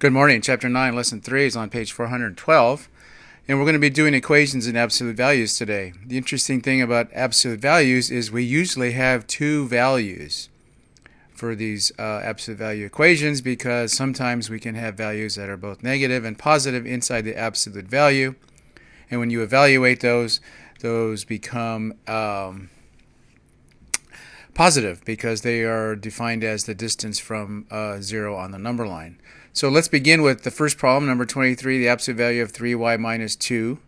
Good morning. Chapter 9, Lesson 3 is on page 412, and we're going to be doing equations in absolute values today. The interesting thing about absolute values is we usually have two values for these absolute value equations, because sometimes we can have values that are both negative and positive inside the absolute value, and when you evaluate those become positive because they are defined as the distance from 0 on the number line. So let's begin with the first problem, number 23, the absolute value of 3y minus 2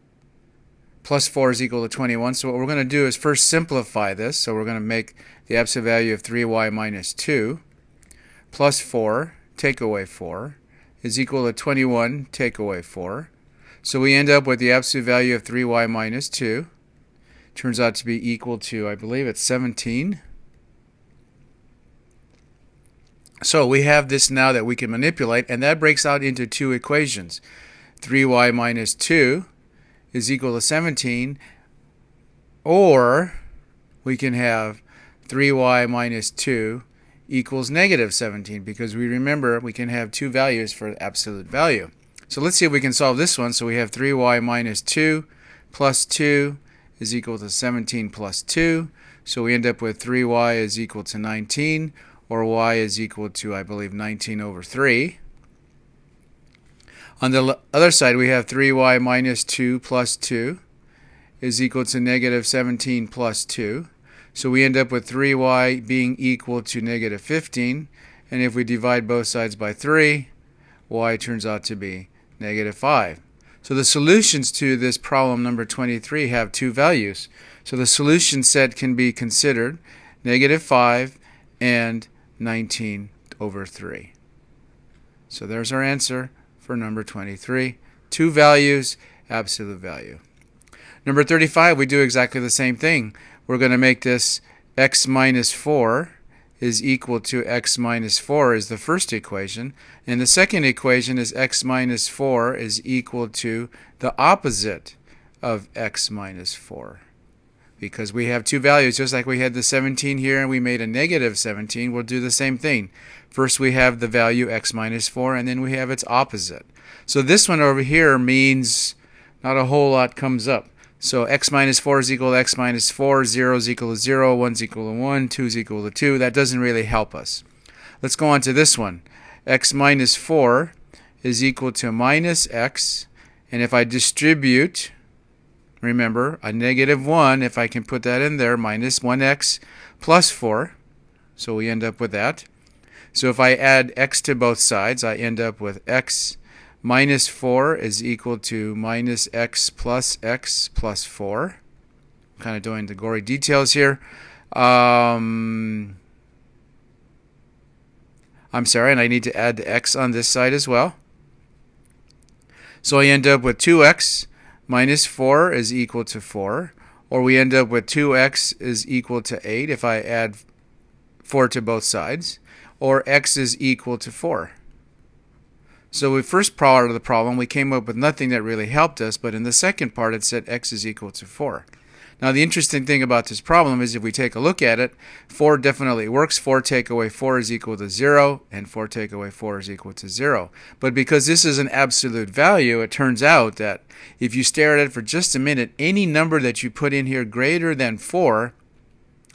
plus 4 is equal to 21. So what we're going to do is first simplify this. So we're going to make the absolute value of 3y minus 2 plus 4, take away 4, is equal to 21, take away 4. So we end up with the absolute value of 3y minus 2. Turns out to be equal to, I believe it's 17. So we have this now that we can manipulate, and that breaks out into two equations. 3y minus 2 is equal to 17, or we can have 3y minus 2 equals negative 17, because we remember we can have two values for the absolute value. So let's see if we can solve this one. So we have 3y minus 2 plus 2 is equal to 17 plus 2. So we end up with 3y is equal to 19, or y is equal to, I believe, 19 over 3. On the other side, we have 3y minus 2 plus 2 is equal to negative 17 plus 2. So we end up with 3y being equal to negative 15. And if we divide both sides by 3, y turns out to be negative 5. So the solutions to this problem number 23 have two values. So the solution set can be considered negative 5 and 19 over 3. So there's our answer for number 23. Two values, absolute value. Number 35, we do exactly the same thing. We're going to make this x minus 4 is equal to x minus 4 is the first equation. And the second equation is x minus 4 is equal to the opposite of x minus 4. Because we have two values, just like we had the 17 here and we made a negative 17, we'll do the same thing. First we have the value x minus 4, and then we have its opposite. So this one over here means not a whole lot comes up. So x minus 4 is equal to x minus 4, 0 is equal to 0, 1 is equal to 1, 2 is equal to 2. That doesn't really help us. Let's go on to this one. X minus 4 is equal to minus x, and if I distribute, remember, a negative 1, if I can put that in there, minus 1x plus 4. So we end up with that. So if I add x to both sides, I end up with x minus 4 is equal to minus x plus 4. I'm kind of doing the gory details here. I'm sorry, and I need to add the x on this side as well. So I end up with 2x minus 4 is equal to 4, or we end up with 2x is equal to 8 if I add 4 to both sides, or x is equal to 4. So with first part of the problem, we came up with nothing that really helped us, but in the second part it said x is equal to 4. Now the interesting thing about this problem is if we take a look at it, 4 definitely works. 4 take away 4 is equal to 0, and 4 take away 4 is equal to 0. But because this is an absolute value, it turns out that if you stare at it for just a minute, any number that you put in here greater than 4,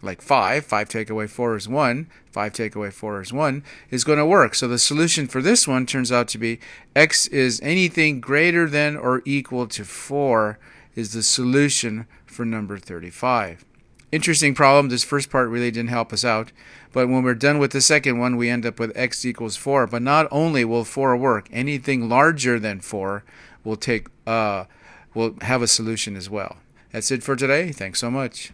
like 5 take away 4 is 1, 5 take away 4 is 1, is going to work. So the solution for this one turns out to be x is anything greater than or equal to 4 is the solution for number 35. Interesting problem. This first part really didn't help us out, but when we're done with the second one, we end up with x equals 4. But not only will 4 work, anything larger than 4 will have a solution as well. That's it for today. Thanks so much.